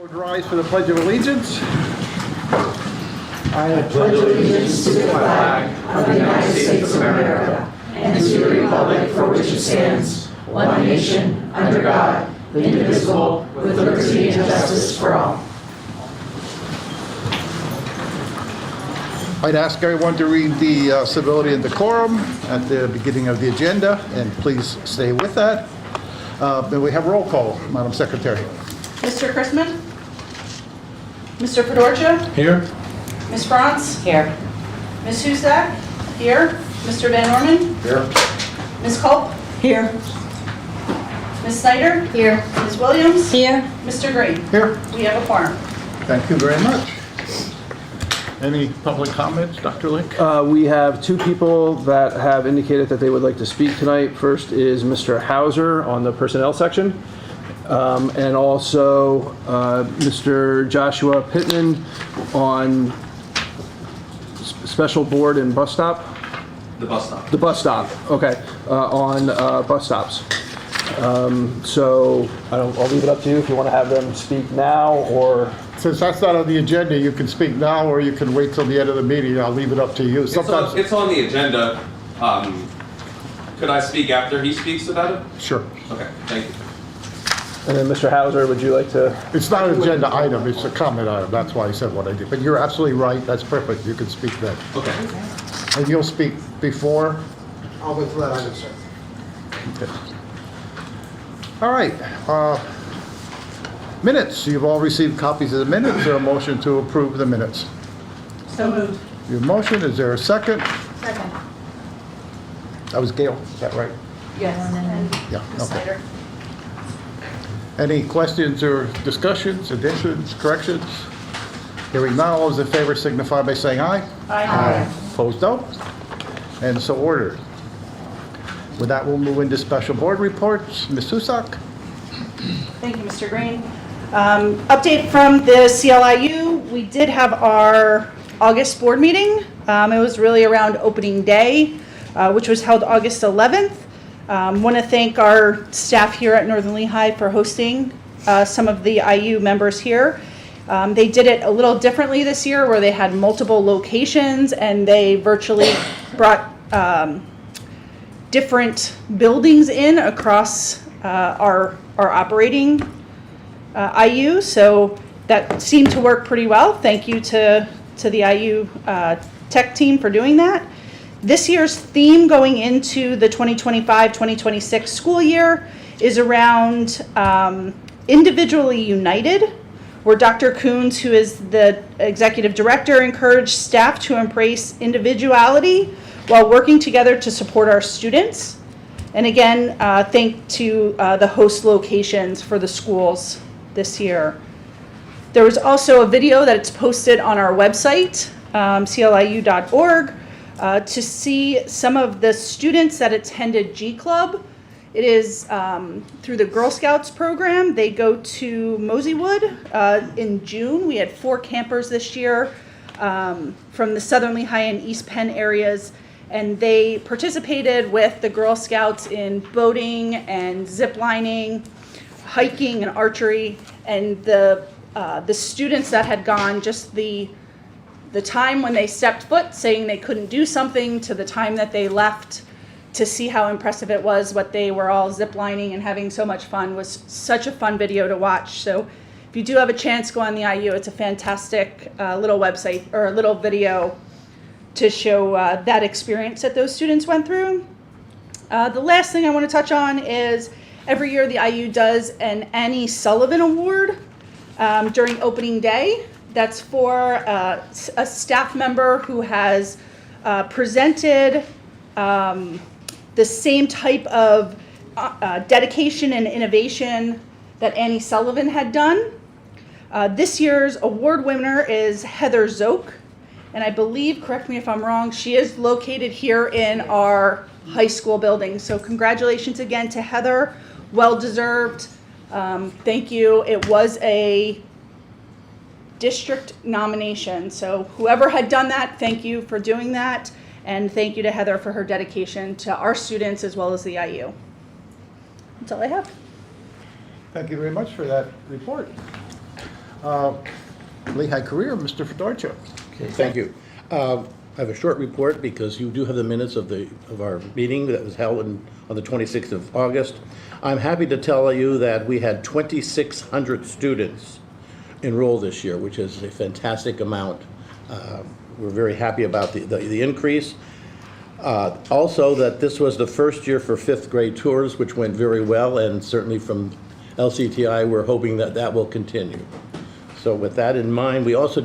Would rise for the Pledge of Allegiance. I pledge allegiance to the flag of the United States of America and to the republic for which it stands, one nation, under God, indivisible, with liberty and justice for all. I'd ask everyone to read the civility and decorum at the beginning of the agenda, and please stay with that. Then we have roll call, Madam Secretary. Mr. Chrisman? Mr. Fedorcha? Here. Ms. Franz? Here. Ms. Husak? Here. Mr. Van Orman? Here. Ms. Culp? Here. Ms. Snyder? Here. Ms. Williams? Here. Mr. Green? Here. We have a quorum. Thank you very much. Any public comments, Dr. Link? We have two people that have indicated that they would like to speak tonight. First is Mr. Hauser on the personnel section, and also Mr. Joshua Pittman on special board and bus stop. The bus stop. The bus stop, okay, on bus stops. So I'll leave it up to you if you want to have them speak now, or Since that's not on the agenda, you can speak now or you can wait till the end of the meeting. I'll leave it up to you. Sometimes, It's on the agenda. Could I speak after he speaks about it? sure. Okay, thank you. and then Mr. Hauser, would you like to? It's not an agenda item, it's a comment item. That's why I said what I did. But you're absolutely right. That's perfect. You can speak then. Okay. And you'll speak before? I'll wait till that item, sir. Okay. All right. Minutes. You've all received copies of the minutes. Is there a motion to approve the minutes? So moved. Your motion, is there a second? Second. That was Gail, is that right? Yes. Yeah, Ms. okay. Snyder? Any questions or discussions, additions, corrections? Hearing none, all those in favor signify by saying aye. Aye. Opposed, no? And so ordered. With that, we'll move into special board reports. Ms. Husak? Thank you, Mr. Green. Update from the CLIU. We did have our August board meeting. It was really around opening day, which was held August 11th. Want to thank our staff here at Northern Lehigh for hosting some of the IU members here. They did it a little differently this year, where they had multiple locations and they virtually brought different buildings in across our operating IU, so that seemed to work pretty well. Thank you to the IU tech team for doing that. This year's theme going into the 2025-2026 school year is around individually united, where Dr. Coons, who is the executive director, encouraged staff to embrace individuality while working together to support our students. And again, thank to the host locations for the schools this year. There was also a video that's posted on our website, cliu.org, to see some of the students that attended G Club. It is through the Girl Scouts program. They go to Moseywood in June. We had 4 campers this year from the Southern Lehigh and East Penn areas, and they participated with the Girl Scouts in boating and zip lining, hiking and archery. And the students that had gone, just the time when they stepped foot saying they couldn't do something to the time that they left to see how impressive it was, what they were all zip lining and having so much fun, was such a fun video to watch. So if you do have a chance, go on the IU. It's a fantastic little website or a little video to show that experience that those students went through. The last thing I want to touch on is every year the IU does an Annie Sullivan Award during opening day. That's for a staff member who has presented the same type of dedication and innovation that Annie Sullivan had done. This year's award winner is Heather Zoke, and I believe, correct me if I'm wrong, she is located here in our high school building. So congratulations again to Heather, well deserved. Thank you. It was a district nomination, so whoever had done that, thank you for doing that, and thank you to Heather for her dedication to our students as well as the IU. That's all I have. Thank you very much for that report. Lehigh career, Mr. Fedorchuk. Okay, thank you. I have a short report because you do have the minutes of our meeting that was held on the 26th of August. I'm happy to tell you that we had 2,600 students enroll this year, which is a fantastic amount. We're very happy about the increase. Also, that this was the first year for fifth grade tours, which went very well, and certainly from LCTI, we're hoping that that will continue. So with that in mind, we also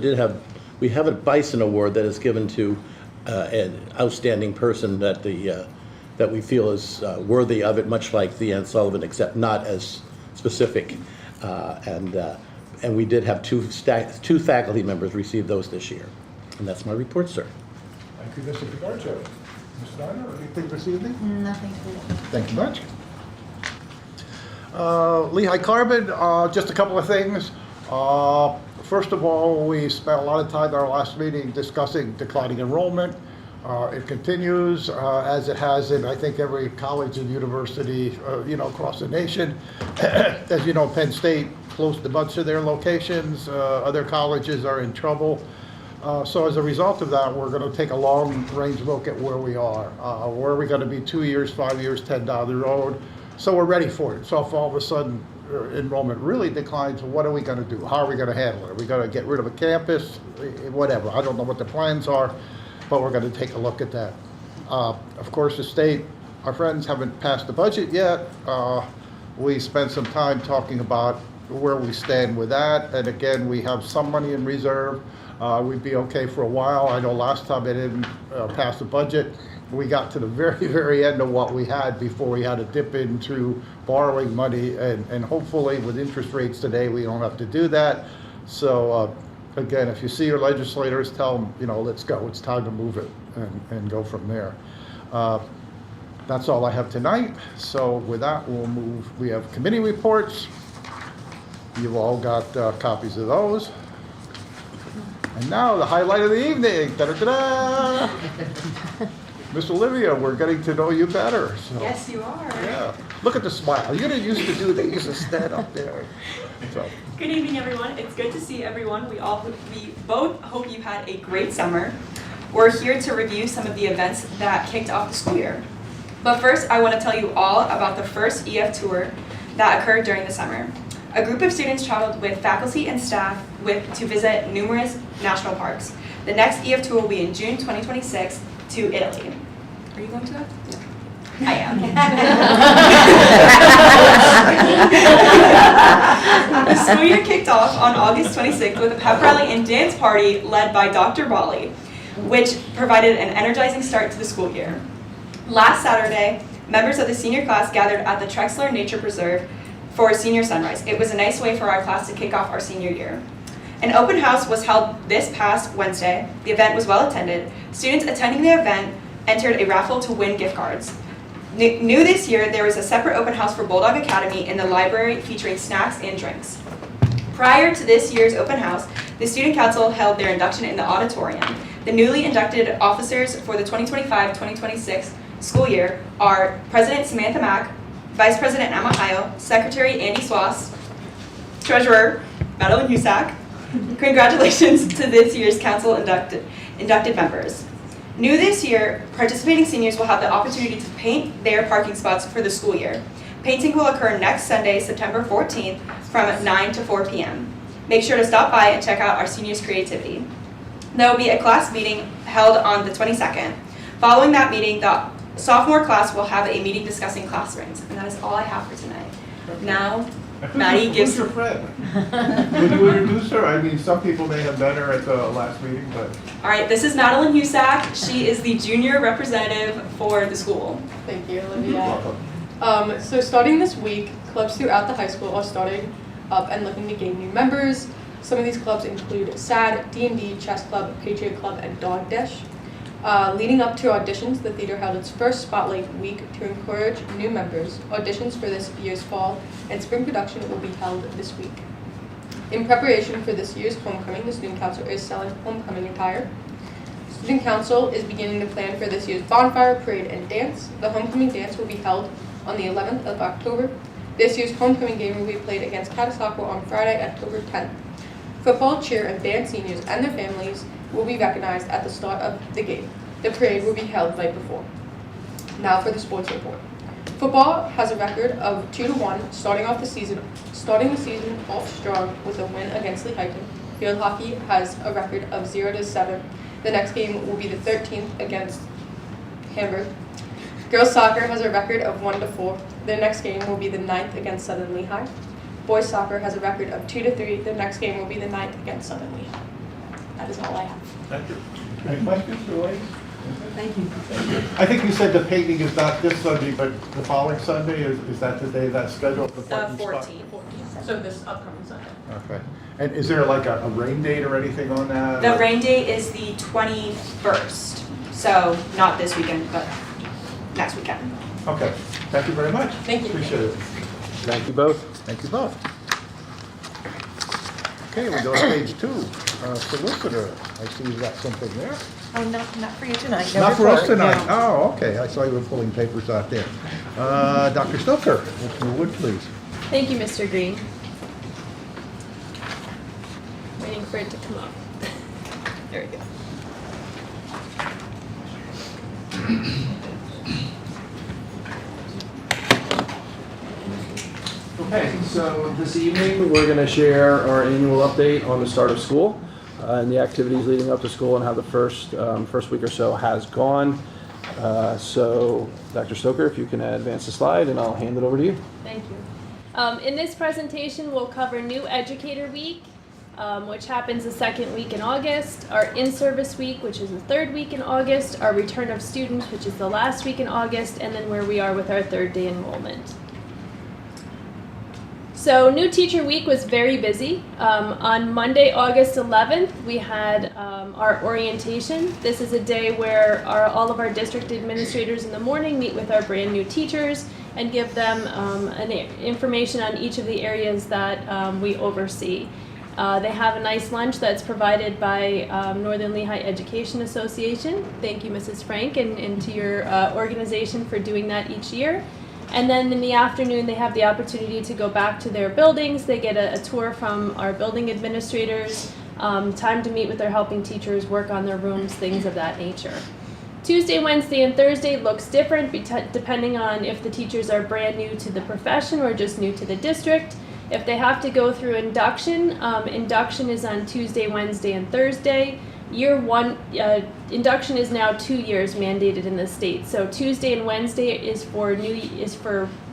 we have a Bison Award that is given to an outstanding person that we feel is worthy of it, much like the Ann Sullivan, except not as specific. And we did have two faculty members receive those this year. And that's my report, sir. Thank you, Mr. Fedorchuk. Ms. Steiner, anything this evening? Nothing to Thank you much. Lehigh Carbon, just a couple of things. First of all, we spent a lot of time in our last meeting discussing declining enrollment. It continues as it has in, I think, every college and university, across the nation. As you know, Penn State closed a bunch of their locations. Other colleges are in trouble. So as a result of that, we're going to take a long-range look at where we are. Where are we going to be 2 years, 5 years, 10 down the road? So we're ready for it. So if all of a sudden enrollment really declines, what are we going to do? How are we going to handle it? Are we going to get rid of a campus? Whatever. I don't know what the plans are, but we're going to take a look at that. Of course, the state, our friends haven't passed the budget yet. We spent some time talking about where we stand with that. And again, we have some money in reserve. We'd be okay for a while. I know last time they didn't pass the budget. We got to the very, very end of what we had before we had to dip into borrowing money. And hopefully with interest rates today, we don't have to do that. So again, if you see your legislators, tell them, let's go. It's time to move it and go from there. That's all I have tonight. So with that, we'll move. We have committee reports. You've all got copies of those. And now the highlight of the evening. Ta-da-ta-da! Miss Olivia, we're getting to know you better. So, Yes, you are. yeah. Look at the smile. You didn't used to do that. You used to stand up there. So, Good evening, everyone. It's good to see everyone. We both hope you had a great summer. We're here to review some of the events that kicked off the school year. But first, I want to tell you all about the first EF tour that occurred during the summer. A group of students traveled with faculty and staff to visit numerous national parks. The next EF tour will be in June 2026 to Italy. Are you going to that? No. I am. The school year kicked off on August 26th with a pep rally and dance party led by Dr. Bali, which provided an energizing start to the school year. Last Saturday, members of the senior class gathered at the Trexler Nature Preserve for senior sunrise. It was a nice way for our class to kick off our senior year. An open house was held this past Wednesday. The event was well attended. Students attending the event entered a raffle to win gift cards. New this year, there was a separate open house for Bulldog Academy in the library featuring snacks and drinks. Prior to this year's open house, the Student Council held their induction in the auditorium. The newly inducted officers for the 2025-2026 school year are President Samantha Mack, Vice President Emma Heil, Secretary Andy Swass, Treasurer Madeline Husak. Congratulations to this year's council inducted members. New this year, participating seniors will have the opportunity to paint their parking spots for the school year. Painting will occur next Sunday, September 14th from 9 to 4 p.m. Make sure to stop by and check out our seniors' creativity. There will be a class meeting held on the 22nd. Following that meeting, the sophomore class will have a meeting discussing class rings. And that is all I have for tonight. Now, Maddie gives... Who's your friend? Would you introduce her? I mean, some people may have met her at the last meeting, but... All right, this is Madeline Husak. She is the junior representative for the school. Thank you, Olivia. So starting this week, clubs throughout the high school are starting up and looking to gain new members. Some of these clubs include SAD, D&D, Chess Club, Patriot Club, and Dog Dish. Leading up to auditions, the theater held its first Spotlight Week to encourage new members. Auditions for this year's fall and spring production will be held this week. In preparation for this year's homecoming, the Student Council is selling homecoming attire. Student Council is beginning to plan for this year's bonfire, parade, and dance. The homecoming dance will be held on the 11th of October. This year's homecoming game will be played against Catasauqua on Friday, October 10th. Football, cheer, and band seniors and their families will be recognized at the start of the game. The parade will be held right before. Now for the sports report. Football has a record of 2-1, starting the season off strong with a win against Lehigh. Field hockey has a record of 0-7. The next game will be the 13th against Hamburg. Girls soccer has a record of 1-4. Their next game will be the 9th against Southern Lehigh. Boys soccer has a record of 2-3. Their next game will be the 9th against Southern Lehigh. That is all I have. Thank you. Any questions, ladies? Thank you. I think you said the painting is not this Sunday, but the following Sunday, is that the day that's scheduled? The 14. So this upcoming Sunday. Okay. And is there like a rain date or anything on that? The rain date is the 21st. So not this weekend, but next weekend. Okay. Thank you very much. Thank you. Appreciate it. Thank you both. Thank you both. Okay, we go to page 2. Solicitor. I see you've got something there. Oh, not for you tonight. No Not for us report, no. tonight. Oh, okay. I saw you were pulling papers out there. Dr. Stoker, if you would, please. Thank you, Mr. Green. Waiting for it to come up. There we go. Okay, so this evening, we're going to share our annual update on the start of school and the activities leading up to school and how the first week or so has gone. So, Dr. Stoker, if you can advance the slide, and I'll hand it over to you. Thank you. In this presentation, we'll cover New Educator Week, which happens the second week in August, our In-Service Week, which is the third week in August, our Return of Students, which is the last week in August, and then where we are with our third day enrollment. So New Teacher Week was very busy. On Monday, August 11th, we had our orientation. This is a day where all of our district administrators in the morning meet with our brand new teachers and give them information on each of the areas that we oversee. They have a nice lunch that's provided by Northern Lehigh Education Association. Thank you, Mrs. Frank, and to your organization for doing that each year. And then in the afternoon, they have the opportunity to go back to their buildings. They get a tour from our building administrators, time to meet with their helping teachers, work on their rooms, things of that nature. Tuesday, Wednesday, and Thursday looks different depending on if the teachers are brand new to the profession or just new to the district. If they have to go through induction, induction is on Tuesday, Wednesday, and Thursday. Year one, induction is now 2 years mandated in the state. So Tuesday and Wednesday is for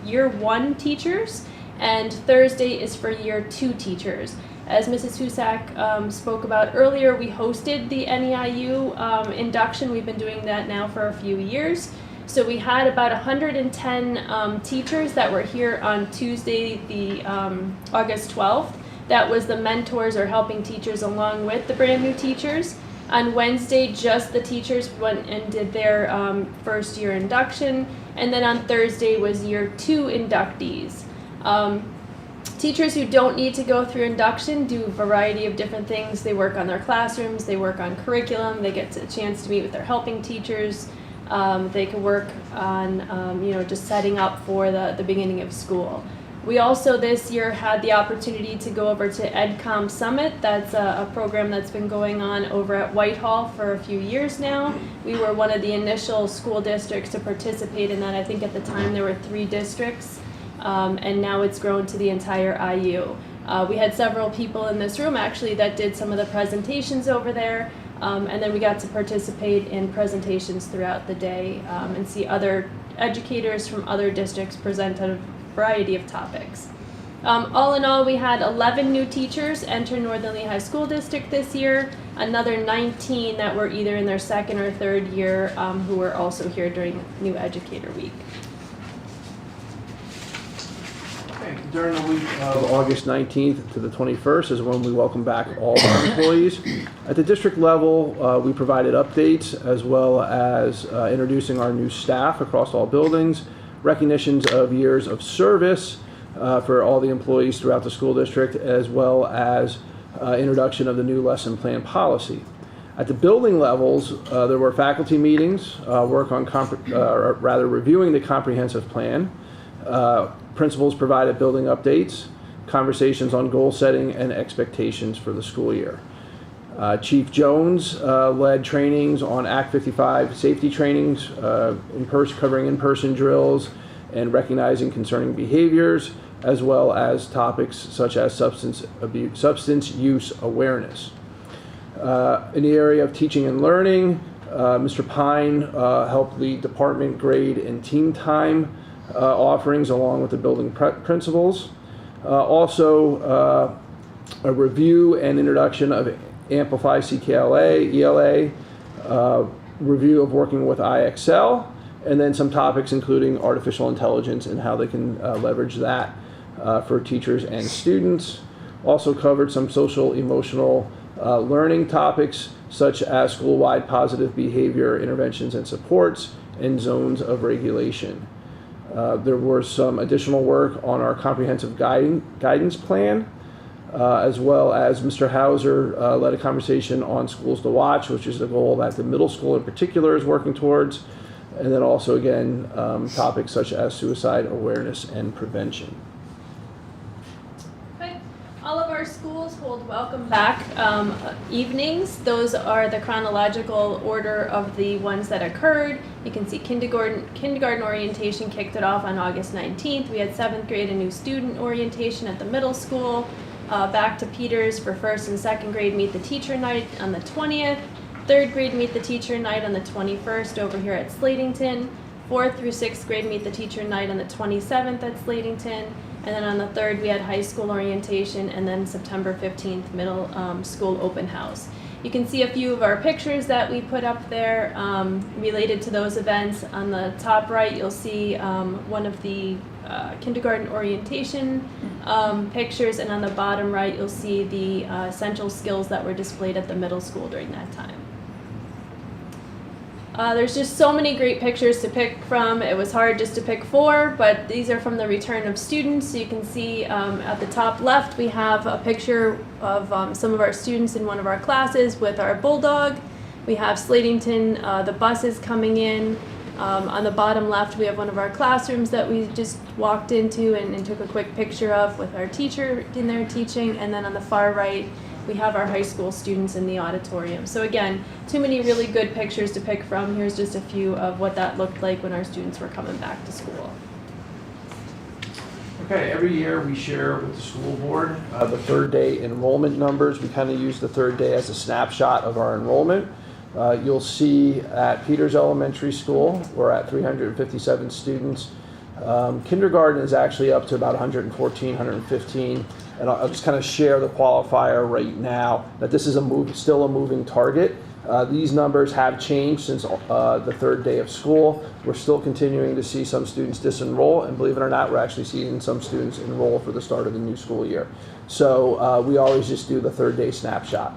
year one teachers, and Thursday is for year two teachers. As Mrs. Husak spoke about earlier, we hosted the NEIU induction. We've been doing that now for a few years. So we had about 110 teachers that were here on Tuesday, the August 12th. That was the mentors or helping teachers along with the brand new teachers. On Wednesday, just the teachers went and did their first year induction. And then on Thursday was year two inductees. Teachers who don't need to go through induction do a variety of different things. They work on their classrooms, they work on curriculum, they get a chance to meet with their helping teachers. They can work on just setting up for the beginning of school. We also this year had the opportunity to go over to EdCom Summit. That's a program that's been going on over at Whitehall for a few years now. We were one of the initial school districts to participate in that. I think at the time there were 3 districts, and now it's grown to the entire IU. We had several people in this room actually that did some of the presentations over there, and then we got to participate in presentations throughout the day and see other educators from other districts present on a variety of topics. All in all, we had 11 new teachers enter Northern Lehigh School District this year, another 19 that were either in their second or third year who were also here during New Educator Week. During the week of August 19th to the 21st is when we welcome back all of our employees. At the district level, we provided updates as well as introducing our new staff across all buildings, recognitions of years of service for all the employees throughout the school district, as well as introduction of the new lesson plan policy. At the building levels, there were faculty meetings, work on reviewing the comprehensive plan. Principals provided building updates. conversations on goal setting and expectations for the school year. Chief Jones led trainings on Act 55 safety trainings, covering in-person drills and recognizing concerning behaviors, as well as topics such as substance use awareness. In the area of teaching and learning, Mr. Pine helped lead department grade and team time offerings along with the building principals. Also, a review and introduction of Amplify CKLA, ELA, review of working with IXL, and then some topics including artificial intelligence and how they can leverage that for teachers and students. Also covered some social emotional learning topics such as school-wide positive behavior interventions and supports and zones of regulation. There were some additional work on our comprehensive guidance plan, as well as Mr. Hauser led a conversation on schools to watch, which is the goal that the middle school in particular is working towards. And then also, again, topics such as suicide awareness and prevention. Okay. All of our schools hold welcome back evenings. Those are the chronological order of the ones that occurred. You can see kindergarten orientation kicked it off on August 19th. We had 7th grade and new student orientation at the middle school. Back to Peters for 1st and 2nd grade meet the teacher night on the 20th. 3rd grade meet the teacher night on the 21st over here at Slatington. 4th through 6th grade meet the teacher night on the 27th at Slatington. And then on the 3rd we had high school orientation, and then September 15th middle school open house. You can see a few of our pictures that we put up there related to those events. On the top right you'll see one of the kindergarten orientation pictures, and on the bottom right you'll see the essential skills that were displayed at the middle school during that time. There's just so many great pictures to pick from. It was hard just to pick 4, but these are from the return of students. So you can see at the top left we have a picture of some of our students in one of our classes with our bulldog. We have Slatington, the buses coming in. On the bottom left we have one of our classrooms that we just walked into and took a quick picture of with our teacher in there teaching. And then on the far right we have our high school students in the auditorium. So again, too many really good pictures to pick from. Here's just a few of what that looked like when our students were coming back to school. Okay, every year we share with the school board the 3rd day enrollment numbers. We kind of use the 3rd day as a snapshot of our enrollment. You'll see at Peters Elementary School, we're at 357 students. Kindergarten is actually up to about 114, 115. And I'll just kind of share the qualifier right now that this is still a moving target. These numbers have changed since the 3rd day of school. We're still continuing to see some students disenroll, and believe it or not, we're actually seeing some students enroll for the start of the new school year. So we always just do the 3rd day snapshot.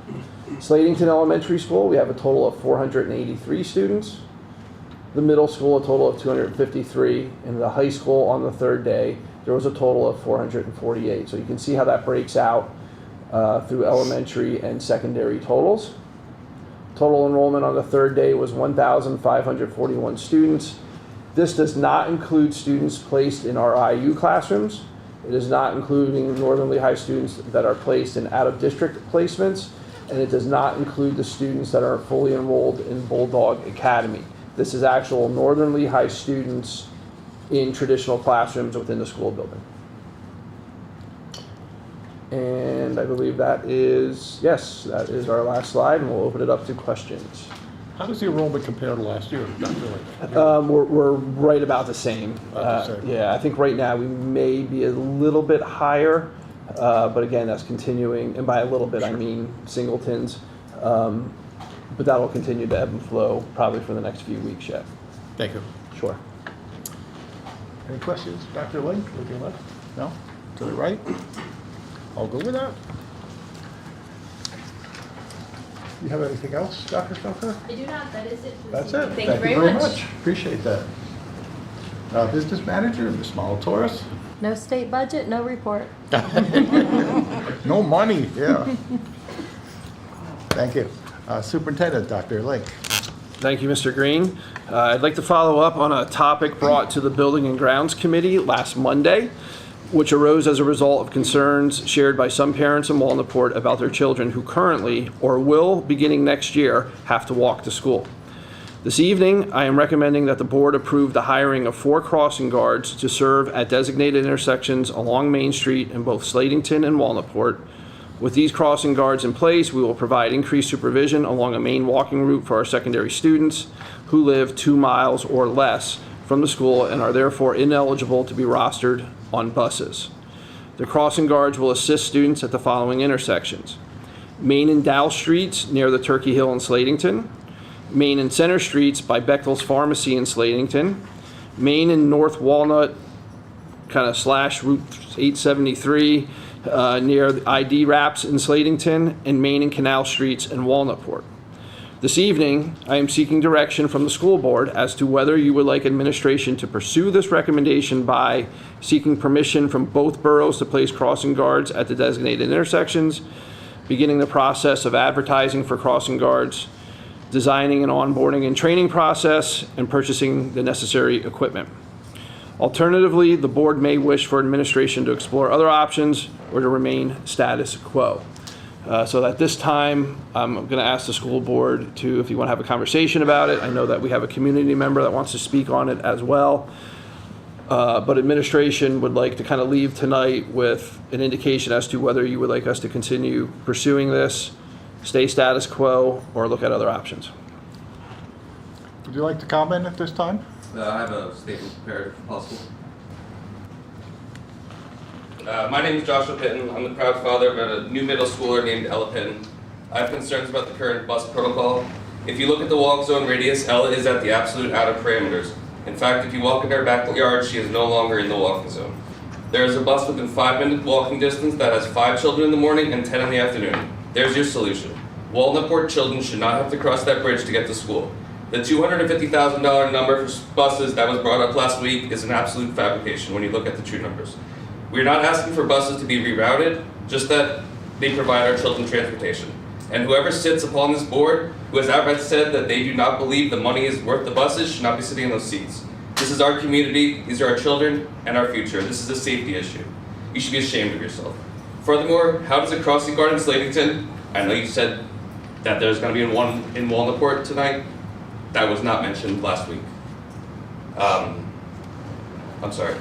Slatington Elementary School, we have a total of 483 students. The middle school, a total of 253. And the high school on the 3rd day, there was a total of 448. So you can see how that breaks out through elementary and secondary totals. Total enrollment on the 3rd day was 1,541 students. This does not include students placed in our IU classrooms. It is not including Northern Lehigh students that are placed in out-of-district placements, and it does not include the students that are fully enrolled in Bulldog Academy. This is actual Northern Lehigh students in traditional classrooms within the school building. And I believe that is our last slide, and we'll open it up to questions. How does the enrollment compare to last year? Not really. We're right about the same. About the same. Yeah, I think right now we may be a little bit higher, but again, that's continuing, and by a little bit I mean singletons. But that'll continue to ebb and flow probably for the next few weeks yet. Thank you. Sure. Any questions? Dr. Link, looking left? No? To the right? I'll go with that. You have anything else, Dr. Stoker? I do not. That is it. That's it. Thank you very much. Appreciate that. Business manager, Ms. Molatoris. No state budget, no report. No money, yeah. Thank you. Superintendent, Dr. Link. Thank you, Mr. Green. I'd like to follow up on a topic brought to the Building and Grounds Committee last Monday. which arose as a result of concerns shared by some parents in Walnutport about their children who currently, or will beginning next year, have to walk to school. This evening, I am recommending that the board approve the hiring of 4 crossing guards to serve at designated intersections along Main Street in both Slatington and Walnutport. With these crossing guards in place, we will provide increased supervision along a main walking route for our secondary students who live 2 miles or less from the school and are therefore ineligible to be rostered on buses. The crossing guards will assist students at the following intersections: Main and Dow Streets near the Turkey Hill in Slatington, Main and Center Streets by Bechtel's Pharmacy in Slatington, Main and North Walnut kind of / Route 873 near the ID Wraps in Slatington, and Main and Canal Streets in Walnutport. This evening, I am seeking direction from the school board as to whether you would like administration to pursue this recommendation by seeking permission from both boroughs to place crossing guards at the designated intersections, beginning the process of advertising for crossing guards, designing an onboarding and training process, and purchasing the necessary equipment. Alternatively, the board may wish for administration to explore other options or to remain status quo. So at this time, I'm going to ask the school board to, if you want to have a conversation about it. I know that we have a community member that wants to speak on it as well. But administration would like to kind of leave tonight with an indication as to whether you would like us to continue pursuing this, stay status quo, or look at other options. Would you like to comment at this time? I have a statement prepared if possible. My name is Joshua Pitton. I'm the proud father of a new middle schooler named Ella Pitton. I have concerns about the current bus protocol. If you look at the walk zone radius, Ella is at the absolute outer parameters. In fact, if you walk in her backyard, she is no longer in the walking zone. There is a bus within 5-minute walking distance that has 5 children in the morning and 10 in the afternoon. There's your solution. Walnutport children should not have to cross that bridge to get to school. The $250,000 number for buses that was brought up last week is an absolute fabrication when you look at the true numbers. We're not asking for buses to be rerouted, just that they provide our children transportation. And whoever sits upon this board, who has outright said that they do not believe the money is worth the buses, should not be sitting in those seats. This is our community, these are our children, and our future. This is a safety issue. You should be ashamed of yourself. Furthermore, how does a crossing guard in Slatington, I know you said that there's going to be one in Walnutport tonight, that was not mentioned last week. I'm sorry.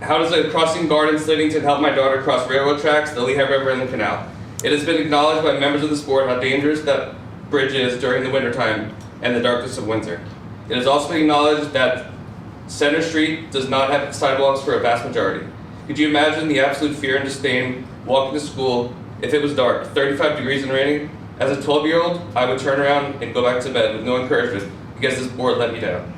How does a crossing guard in Slatington help my daughter cross railroad tracks, the Lehigh River, and the canal? It has been acknowledged by members of this board how dangerous that bridge is during the wintertime and the darkness of winter. It is also acknowledged that Center Street does not have sidewalks for a vast majority. Could you imagine the absolute fear and disdain walking to school if it was dark, 35 degrees and raining? As a 12-year-old, I would turn around and go back to bed with no encouragement because this board let me down.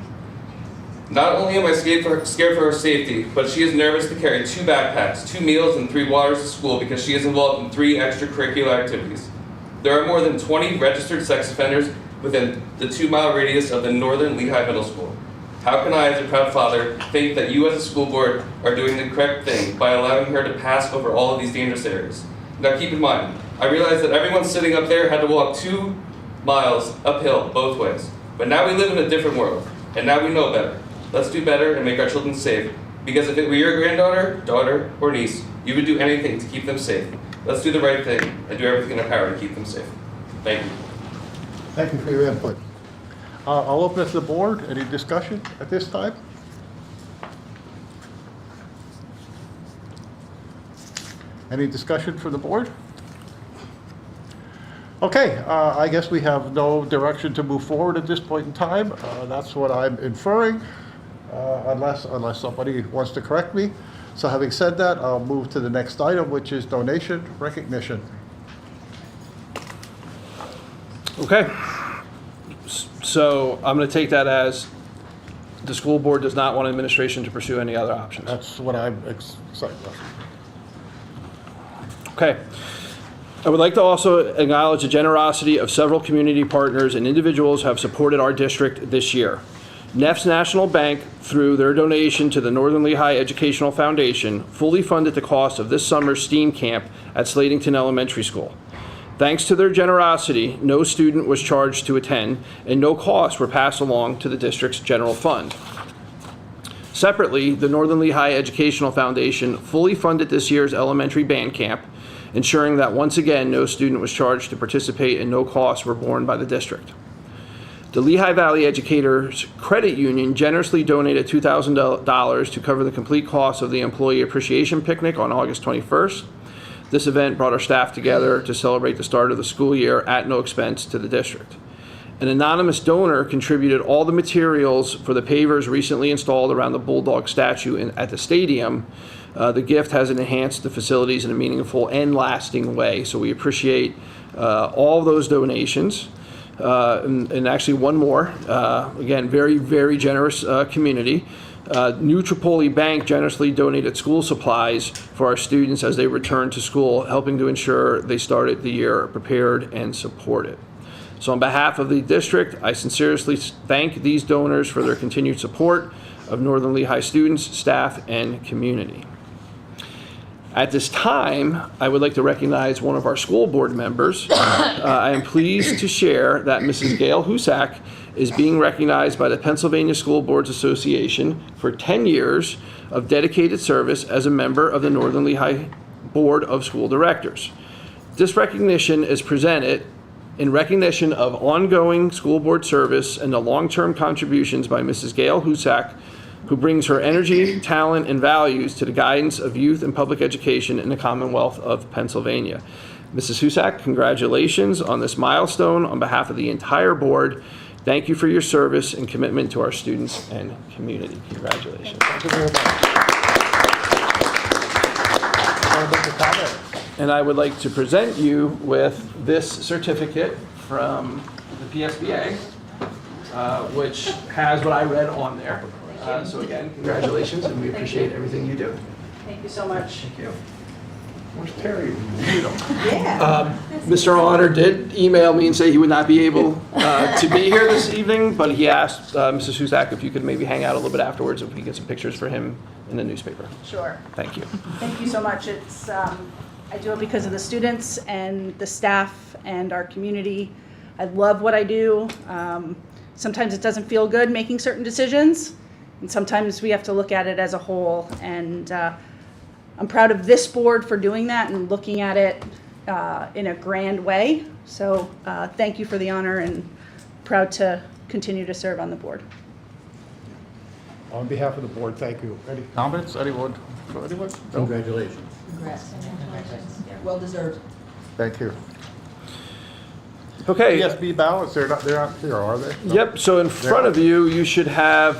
Not only am I scared for her safety, but she is nervous to carry 2 backpacks, 2 meals, and 3 waters to school because she is involved in 3 extracurricular activities. There are more than 20 registered sex offenders within the 2-mile radius of the northern Lehigh Middle School. How can I, as a proud father, think that you as a school board are doing the correct thing by allowing her to pass over all of these dangerous areas? Now keep in mind, I realize that everyone sitting up there had to walk 2 miles uphill both ways. But now we live in a different world, and now we know better. Let's do better and make our children safe. Because if it were your granddaughter, daughter, or niece, you would do anything to keep them safe. Let's do the right thing and do everything in our power to keep them safe. Thank you. Thank you for your input. I'll open it to the board. Any discussion at this time? Any discussion for the board? Okay, I guess we have no direction to move forward at this point in time. That's what I'm inferring, unless somebody wants to correct me. So having said that, I'll move to the next item, which is donation recognition. Okay. So I'm going to take that as the school board does not want administration to pursue any other options. That's what I'm excited about. Okay. I would like to also acknowledge the generosity of several community partners and individuals who have supported our district this year. Neff's National Bank, through their donation to the Northern Lehigh Educational Foundation, fully funded the cost of this summer's STEAM camp at Slatington Elementary School. Thanks to their generosity, no student was charged to attend, and no costs were passed along to the district's general fund. Separately, the Northern Lehigh Educational Foundation fully funded this year's elementary band camp, ensuring that once again no student was charged to participate and no costs were borne by the district. The Lehigh Valley Educators Credit Union generously donated $2,000 to cover the complete cost of the Employee Appreciation Picnic on August 21st. This event brought our staff together to celebrate the start of the school year at no expense to the district. An anonymous donor contributed all the materials for the pavers recently installed around the Bulldog statue at the stadium. The gift has enhanced the facilities in a meaningful and lasting way, so we appreciate all of those donations. And actually one more, again, very, very generous community. New Tripoli Bank generously donated school supplies for our students as they return to school, helping to ensure they started the year prepared and supported. So on behalf of the district, I sincerely thank these donors for their continued support of Northern Lehigh students, staff, and community. At this time, I would like to recognize one of our school board members. I am pleased to share that Mrs. Gail Husak is being recognized by the Pennsylvania School Boards Association for 10 years of dedicated service as a member of the Northern Lehigh Board of School Directors. This recognition is presented in recognition of ongoing school board service and the long-term contributions by Mrs. Gail Husak, who brings her energy, talent, and values to the guidance of youth and public education in the Commonwealth of Pennsylvania. Mrs. Husak, congratulations on this milestone on behalf of the entire board. Thank you for your service and commitment to our students and community. Congratulations. Thank you very much. And I would like to present you with this certificate from the PSBA, which has what I read on there. So again, congratulations, and we appreciate everything you do. Thank you so much. Thank you. Where's Terry? Mr. Honor did email me and say he would not be able to be here this evening, but he asked Mrs. Husak if you could maybe hang out a little bit afterwards if we could get some pictures for him in the newspaper. Sure. Thank you. Thank you so much. It's, I do it because of the students and the staff and our community. I love what I do. Sometimes it doesn't feel good making certain decisions, and sometimes we have to look at it as a whole. And I'm proud of this board for doing that and looking at it in a grand way. So thank you for the honor, and proud to continue to serve on the board. On behalf of the board, thank you. Any comments? Anyone? For anyone? No? Congratulations. Congrats. Well deserved. Thank you. Okay. PSB ballots, they're not here, are they? No. Yep, so in front of you, you should have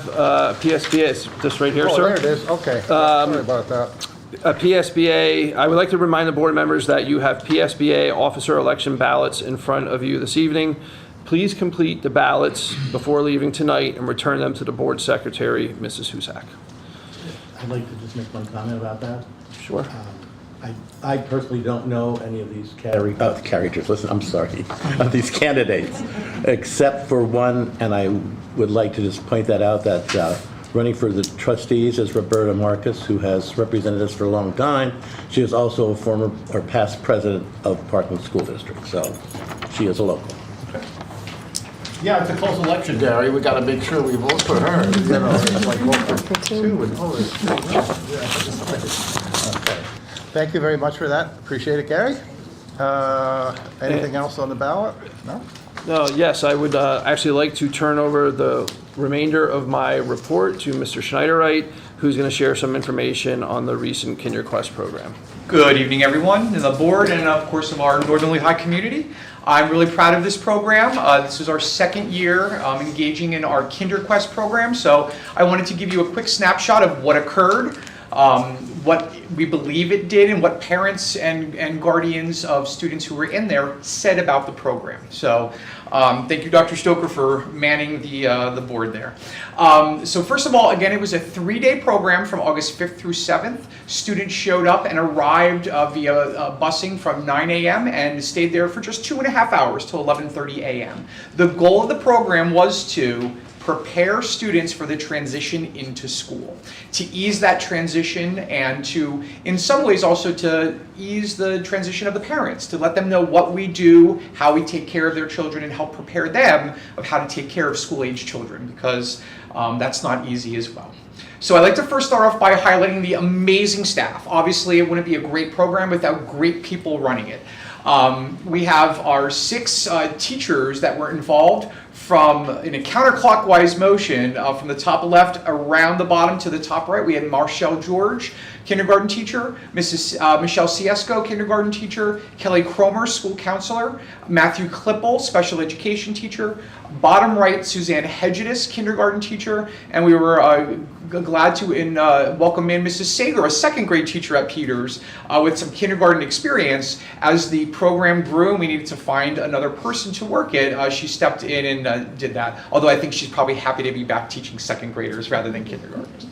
PSBA. It's just right here, Oh, sir. there it is. Okay. Sorry about that. A PSBA, I would like to remind the board members that you have PSBA officer election ballots in front of you this evening. Please complete the ballots before leaving tonight and return them to the board secretary, Mrs. Husak. I'd like to just make one comment about that. Sure. I personally don't know any of these characters, listen, I'm sorry, of these candidates, except for one, and I would like to just point that out, that running for the trustees is Roberta Marcus, who has represented us for a long time. She is also a former or past president of Parkland School District, so she is a local. Yeah, it's a close election, Gary. We got to make sure we vote for her. You know, it's like vote for two and oh, it's okay. Thank you very much for that. Appreciate it, Gary. Anything else on the ballot? No? No, yes, I would actually like to turn over the remainder of my report to Mr. Schneiderite, who's going to share some information on the recent KinderQuest program. Good evening, everyone, and the board, and of course of our Northern Lehigh community. I'm really proud of this program. This is our second year engaging in our KinderQuest program, so I wanted to give you a quick snapshot of what occurred, what we believe it did, and what parents and guardians of students who were in there said about the program. So thank you, Dr. Stoker, for manning the board there. So first of all, again, it was a 3-day program from August 5th through 7th. Students showed up and arrived via busing from 9 a.m. and stayed there for just 2.5 hours till 11:30 a.m. The goal of the program was to prepare students for the transition into school, to ease that transition, and to, in some ways, also to ease the transition of the parents, to let them know what we do, how we take care of their children, and help prepare them of how to take care of school-age children, because that's not easy as well. So I'd like to first start off by highlighting the amazing staff. Obviously, it wouldn't be a great program without great people running it. We have our 6 teachers that were involved in a counterclockwise motion from the top left around the bottom to the top right. We had Marshall George, kindergarten teacher, Mrs. Michelle Ciesco, kindergarten teacher, Kelly Cromer, school counselor, Matthew Klippel, special education teacher, bottom right, Suzanne Hedges, kindergarten teacher, and we were glad to welcome in Mrs. Sager, a second grade teacher at Peters with some kindergarten experience. As the program grew and we needed to find another person to work it, she stepped in and did that, although I think she's probably happy to be back teaching second graders rather than kindergartners.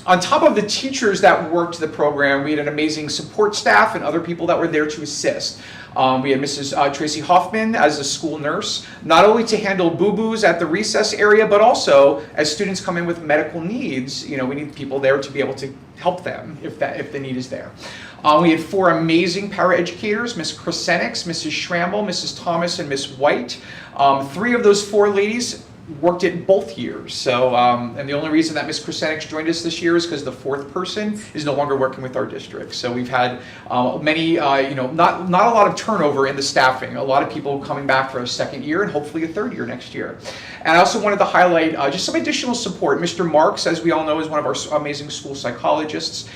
On top of the teachers that worked the program, we had an amazing support staff and other people that were there to assist. We had Mrs. Tracy Hoffman as a school nurse, not only to handle boo-boos at the recess area, but also as students come in with medical needs, we need people there to be able to help them if the need is there. We had 4 amazing paraeducators, Ms. Krasenix, Mrs. Schramble, Mrs. Thomas, and Ms. White. 3 of those 4 ladies worked it both years. So, and the only reason that Ms. Krasenix joined us this year is because the 4th person is no longer working with our district. So we've had many, not a lot of turnover in the staffing. A lot of people coming back for a 2nd year and hopefully a 3rd year next year. And I also wanted to highlight just some additional support. Mr. Marks, as we all know, is one of our amazing school psychologists.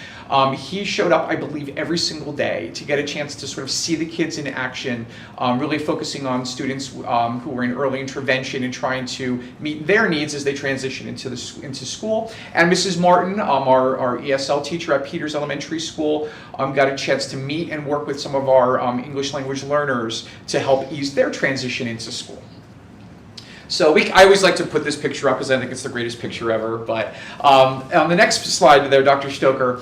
He showed up, I believe, every single day to get a chance to sort of see the kids in action, really focusing on students who were in early intervention and trying to meet their needs as they transition into school. And Mrs. Martin, our ESL teacher at Peters Elementary School, got a chance to meet and work with some of our English language learners to help ease their transition into school. So I always like to put this picture up because I think it's the greatest picture ever. But on the next slide there, Dr. Stoker,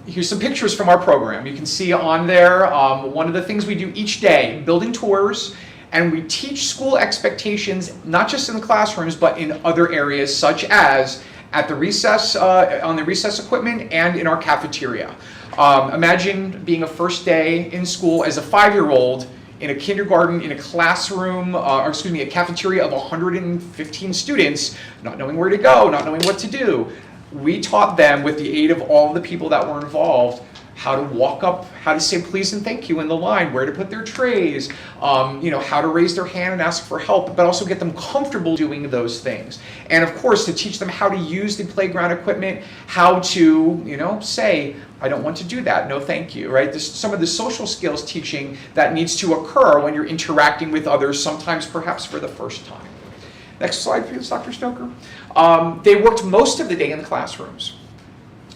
here's some pictures from our program. You can see on there one of the things we do each day, building tours, and we teach school expectations, not just in the classrooms, but in other areas, such as at the recess, on the recess equipment, and in our cafeteria. Imagine being a first day in school as a 5-year-old in a kindergarten, in a classroom, a cafeteria of 115 students, not knowing where to go, not knowing what to do. We taught them, with the aid of all the people that were involved, how to walk up, how to say please and thank you in the line, where to put their trays, how to raise their hand and ask for help, but also get them comfortable doing those things. And of course, to teach them how to use the playground equipment, how to, say, I don't want to do that, no thank you, right? Some of the social skills teaching that needs to occur when you're interacting with others, sometimes perhaps for the first time. Next slide, please, Dr. Stoker. They worked most of the day in the classrooms.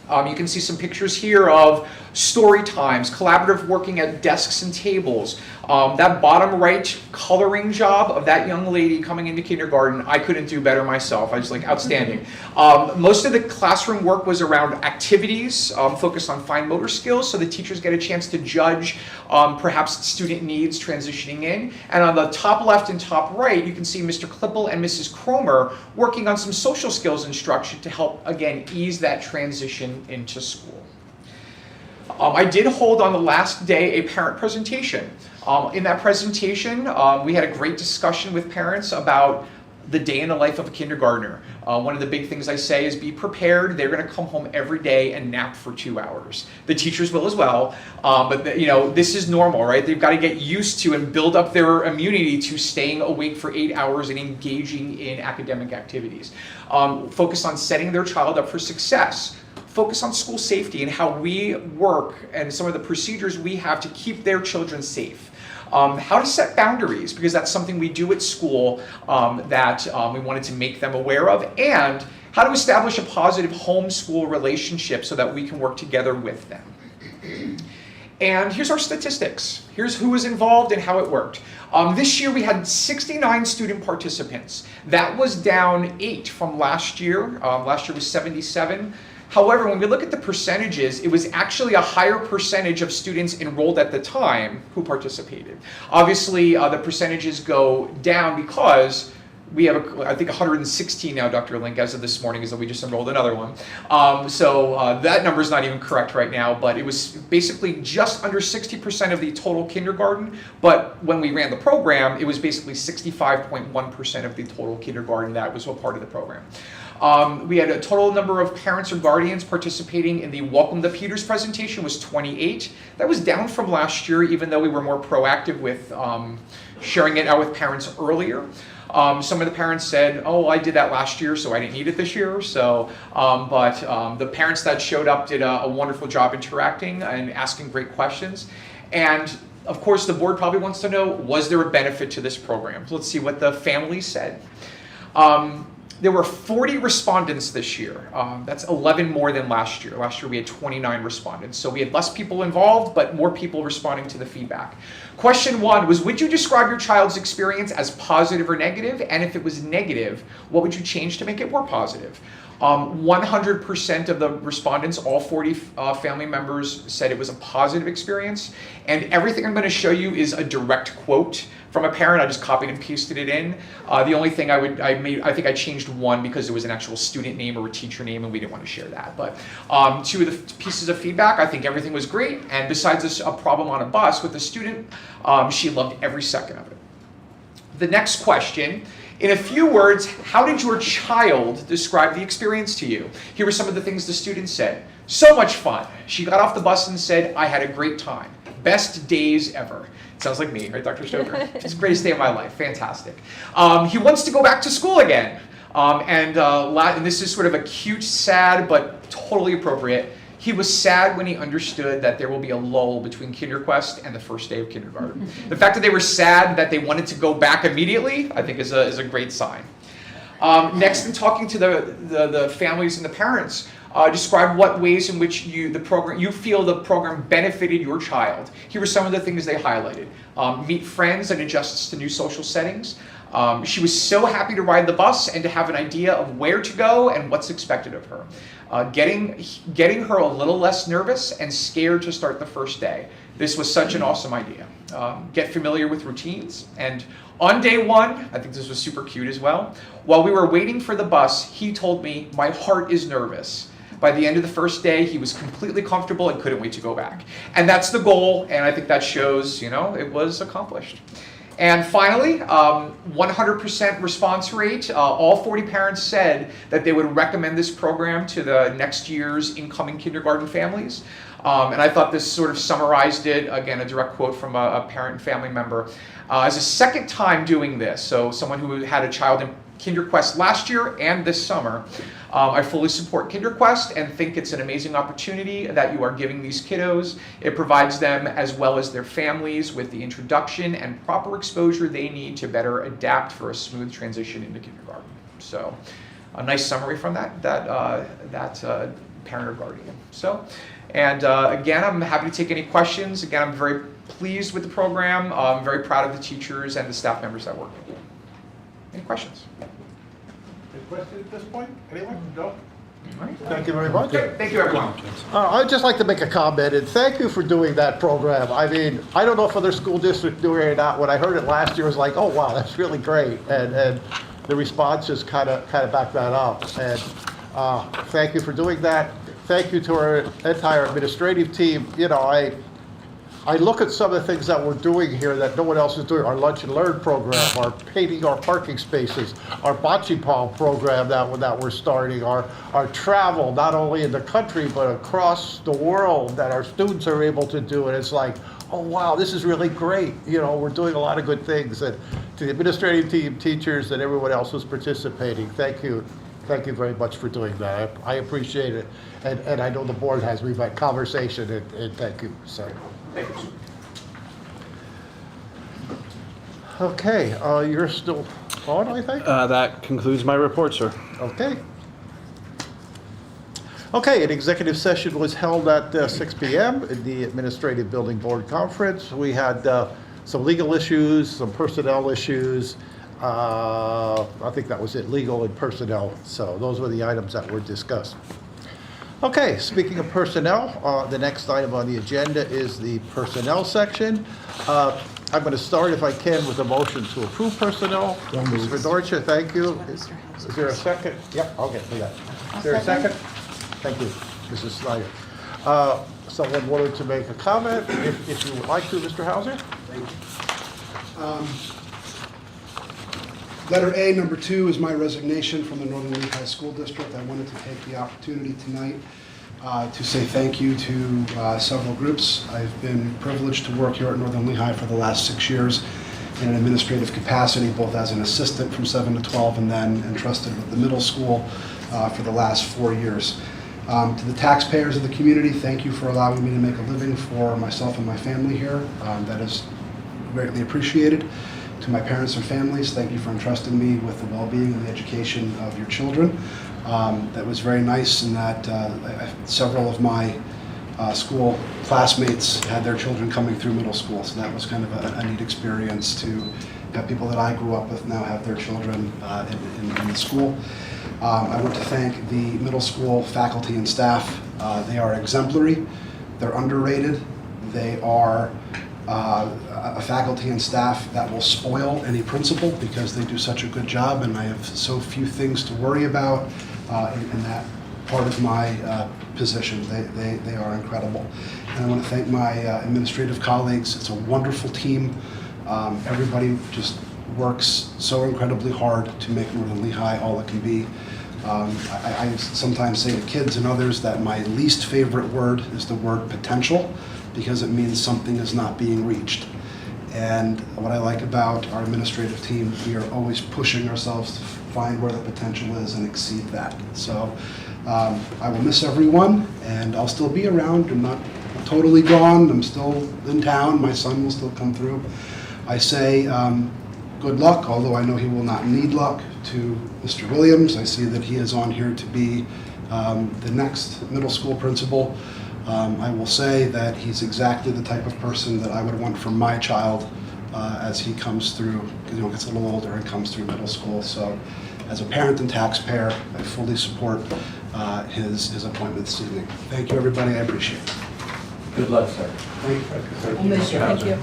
You can see some pictures here of story times, collaborative working at desks and tables. That bottom right coloring job of that young lady coming into kindergarten, I couldn't do better myself. I was like, outstanding. Most of the classroom work was around activities, focused on fine motor skills, so the teachers get a chance to judge perhaps student needs transitioning in. And on the top left and top right, you can see Mr. Klippel and Mrs. Cromer working on some social skills instruction to help, again, ease that transition into school. I did hold on the last day a parent presentation. In that presentation, we had a great discussion with parents about the day in the life of a kindergartner. One of the big things I say is be prepared. They're going to come home every day and nap for 2 hours. The teachers will as well, but this is normal, right? They've got to get used to and build up their immunity to staying awake for 8 hours and engaging in academic activities. Focus on setting their child up for success. Focus on school safety and how we work and some of the procedures we have to keep their children safe. How to set boundaries, because that's something we do at school that we wanted to make them aware of, and how to establish a positive home-school relationship so that we can work together with them. And here's our statistics. Here's who was involved and how it worked. This year we had 69 student participants. That was down 8 from last year. Last year was 77. However, when we look at the percentages, it was actually a higher percentage of students enrolled at the time who participated. Obviously, the percentages go down because we have, I think, 116 now, Dr. Link, as of this morning, as though we just enrolled another one. So that number is not even correct right now, but it was basically just under 60% of the total kindergarten. But when we ran the program, it was basically 65.1% of the total kindergarten that was a part of the program. We had a total number of parents or guardians participating in the Welcome to Peters presentation was 28. That was down from last year, even though we were more proactive with sharing it out with parents earlier. Some of the parents said, oh, I did that last year, so I didn't need it this year. So, but the parents that showed up did a wonderful job interacting and asking great questions. And of course, the board probably wants to know, was there a benefit to this program? So let's see what the families said. There were 40 respondents this year. That's 11 more than last year. Last year we had 29 respondents. So we had less people involved, but more people responding to the feedback. Question 1 was, would you describe your child's experience as positive or negative? And if it was negative, what would you change to make it more positive? 100% of the respondents, all 40 family members, said it was a positive experience. And everything I'm going to show you is a direct quote from a parent. I just copied and pasted it in. The only thing I think I changed one because it was an actual student name or a teacher name, and we didn't want to share that. But 2 of the pieces of feedback, I think everything was great. And besides a problem on a bus with a student, she loved every second of it. The next question. In a few words, how did your child describe the experience to you? Here were some of the things the students said. So much fun. She got off the bus and said, I had a great time. Best days ever. Sounds like me, right, Dr. Stoker? It's the greatest day of my life. Fantastic. He wants to go back to school again. And this is sort of a cute, sad, but totally appropriate. He was sad when he understood that there will be a lull between KinderQuest and the first day of kindergarten. The fact that they were sad that they wanted to go back immediately, I think is a great sign. Next, in talking to the families and the parents, describe what ways in which you feel the program benefited your child. Here were some of the things they highlighted. Meet friends and adjusts to new social settings. She was so happy to ride the bus and to have an idea of where to go and what's expected of her. Getting her a little less nervous and scared to start the first day. This was such an awesome idea. Get familiar with routines. And on day 1, I think this was super cute as well, while we were waiting for the bus, he told me, my heart is nervous. By the end of the first day, he was completely comfortable and couldn't wait to go back. And that's the goal, and I think that shows, it was accomplished. And finally, 100% response rate. All 40 parents said that they would recommend this program to the next year's incoming kindergarten families. And I thought this sort of summarized it. Again, a direct quote from a parent and family member. As a second time doing this, so someone who had a child in KinderQuest last year and this summer, I fully support KinderQuest and think it's an amazing opportunity that you are giving these kiddos. It provides them, as well as their families, with the introduction and proper exposure they need to better adapt for a smooth transition into kindergarten. So, a nice summary from that parent or guardian. So, and again, I'm happy to take any questions. Again, I'm very pleased with the program. I'm very proud of the teachers and the staff members that work with it. Any questions? Any questions at this point? Anyone? No? Thank you very much. Okay, thank you, everyone. I'd just like to make a comment, and thank you for doing that program. I mean, I don't know if other school districts do it or not. When I heard it last year, it was like, oh, wow, that's really great. And the responses kind of back that up. And thank you for doing that. Thank you to our entire administrative team. I look at some of the things that we're doing here that no one else is doing. Our Lunch and Learn program, our painting our parking spaces, our bocce ball program that we're starting, our travel, not only in the country, but across the world that our students are able to do. And it's like, oh, wow, this is really great. We're doing a lot of good things. And to the administrative team, teachers, and everyone else who's participating, thank you. Thank you very much for doing that. I appreciate it. And I know the board has. We've had conversation, and thank you. So. Thank you. Okay, you're still on, I think? That concludes my report, sir. Okay. Okay, an executive session was held at 6 p.m. in the Administrative Building Board Conference. We had some legal issues, some personnel issues. I think that was it, legal and personnel. So those were the items that were discussed. Okay, speaking of personnel, the next item on the agenda is the personnel section. I'm going to start, if I can, with a motion to approve personnel. Ms. Fedorcha, thank you. Is there a second? Yep, I'll get to that. Is there a second? Thank you, Mrs. Snyder. Someone wanted to make a comment, if you would like to, Mr. Hauser? Thank you. Letter A, number 2, is my resignation from the Northern Lehigh School District. I wanted to take the opportunity tonight to say thank you to several groups. I've been privileged to work here at Northern Lehigh for the last 6 years in an administrative capacity, both as an assistant from 7 to 12 and then entrusted with the middle school for the last 4 years. To the taxpayers of the community, thank you for allowing me to make a living for myself and my family here. That is greatly appreciated. To my parents and families, thank you for entrusting me with the well-being and the education of your children. That was very nice in that several of my school classmates had their children coming through middle school, so that was kind of a neat experience to have people that I grew up with now have their children in the school. I want to thank the middle school faculty and staff. They are exemplary, they're underrated, they are a faculty and staff that will spoil any principal because they do such a good job, and I have so few things to worry about in that part of my position. They are incredible. And I want to thank my administrative colleagues. It's a wonderful team. Everybody just works so incredibly hard to make Northern Lehigh all it can be. I sometimes say to kids and others that my least favorite word is the word potential, because it means something is not being reached. And what I like about our administrative team, we are always pushing ourselves to find where the potential is and exceed that. So I will miss everyone, and I'll still be around. I'm not totally gone. I'm still in town. My son will still come through. I say good luck, although I know he will not need luck, to Mr. Williams. I see that he is on here to be the next middle school principal. I will say that he's exactly the type of person that I would want for my child as he comes through, gets a little older and comes through middle school. So as a parent and taxpayer, I fully support his appointment this evening. Thank you, everybody. I appreciate it. Good luck, sir. Thank you. We'll miss you. Thank you.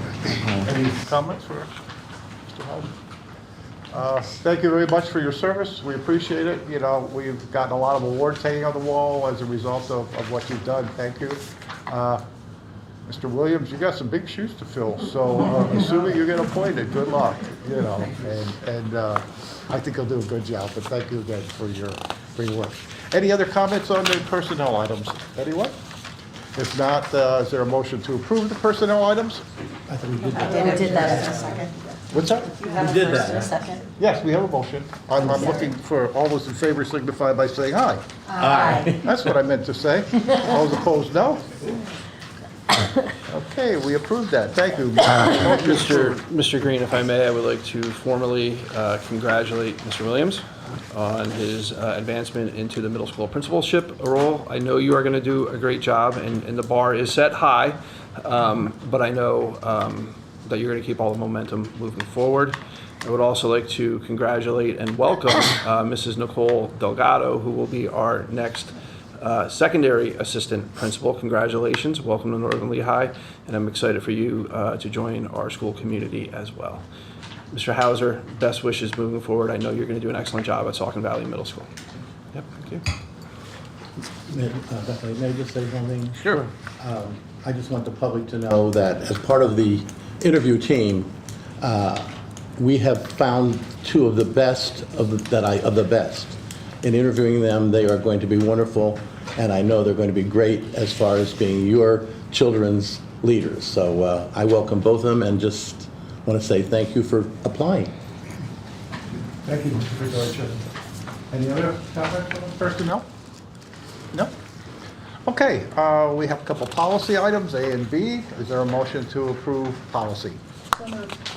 Any comments for Mr. Howard? Thank you very much for your service. We appreciate it. You know, we've gotten a lot of awards hanging on the wall as a result of what you've done. Thank you. Mr. Williams, you got some big shoes to fill, so assuming you get appointed, good luck, you know, and I think you'll do a good job, but thank you again for your work. Any other comments on the personnel items? Anyone? If not, is there a motion to approve the personnel items? I thought we did that. We did that in a second. What's that? You have We did a first that. and a second? Yes, we have a motion. I'm looking for all those in favor signify by saying aye. Aye. That's what I meant to say. All those opposed, no? Okay, we approved that. Thank you. Mr. Green, if I may, I would like to formally congratulate Mr. Williams on his advancement into the middle school principalship role. I know you are going to do a great job, and the bar is set high, but I know that you're going to keep all the momentum moving forward. I would also like to congratulate and welcome Mrs. Nicole Delgado, who will be our next secondary assistant principal. Congratulations, welcome to Northern Lehigh, and I'm excited for you to join our school community as well. Mr. Hauser, best wishes moving forward. I know you're going to do an excellent job at Saucon Valley Middle School. Yep, thank you. May I just say something? Sure. I just want the public to know that as part of the interview team, we have found two of the best of the best. In interviewing them, they are going to be wonderful, and I know they're going to be great as far as being your children's leaders. So I welcome both of them and just want to say thank you for applying. Thank you, Mr. Fitzgerald. Any other comments on the personnel? No? Okay, we have a couple policy items, A and B. Is there a motion to approve policy? So moved.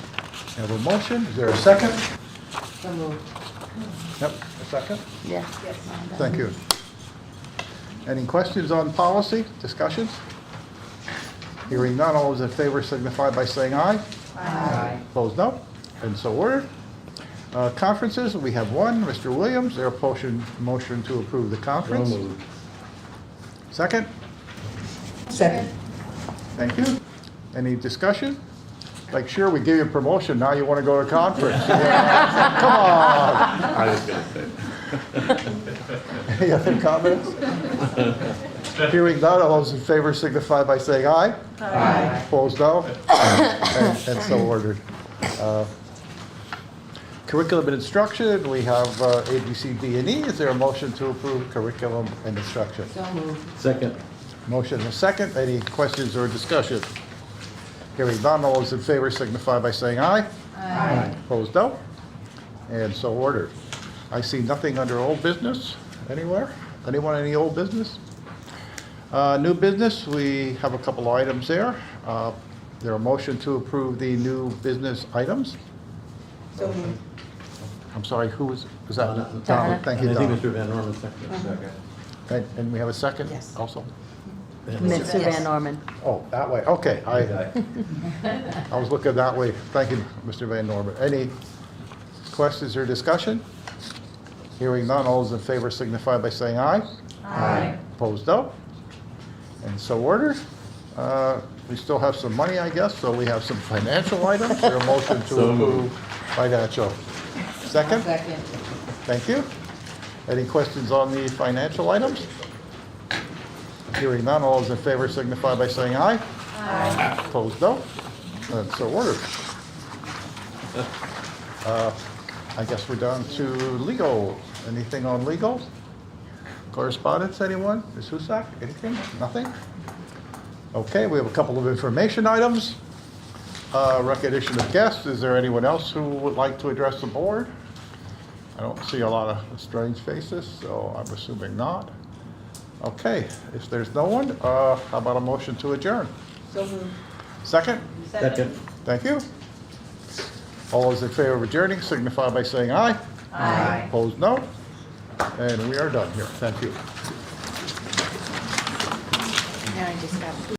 Have a motion, is there a second? So moved. Yep, a second? Yes. Thank you. Any questions on policy, discussions? Hearing none, all those in favor signify by saying aye. Aye. Opposed, no? And so ordered. Conferences, we have one, Mr. Williams, there a motion to approve the conference? So moved. Second? Second. Thank you. Any discussion? Like, sure, we gave you a promotion, now you want to go to conference. Come on. I was going to say. Any other comments? Hearing none, all those in favor signify by saying aye. Aye. Opposed, no? And so ordered. Curriculum and instruction, we have A, B, C, D, and E. Is there a motion to approve curriculum and instruction? Second. Motion and a second. Any questions or discussion? Hearing none, all those in favor signify by saying aye. Aye. Opposed, no. And so ordered. I see nothing under old business anywhere. Anyone, any old business? New business, we have a couple items there. There a motion to approve the new business items? I'm sorry, who was that? Donna. Thank you, And I think Donna. Mr. Van Norman seconded. And we have a second? Yes. Also? Mr. Van Norman. Oh, that way, okay. I was looking that way. Thank you, Mr. Van Norman. Any questions or discussion? Hearing none, all those in favor signify by saying aye. Aye. Opposed, no. And so ordered. We still have some money, I guess, so we have some financial items. There a motion to So approve financial. Second? Second. Thank you. Any questions on the financial items? Hearing none, all those in favor signify by saying aye. Aye. Opposed, no. And so ordered. I guess we're down to legal. Anything on legal? Correspondence, anyone? Ms. Husak, anything? Nothing? Okay, we have a couple of information items. Recognition of guests. Is there anyone else who would like to address the board? I don't see a lot of strange faces, so I'm assuming not. Okay, if there's no one, how about a motion to adjourn? So moved. Second? Second. Thank you. All those in favor of adjourning signify by saying aye. Aye. Opposed, no. And we are done here. Thank you. Now I just got.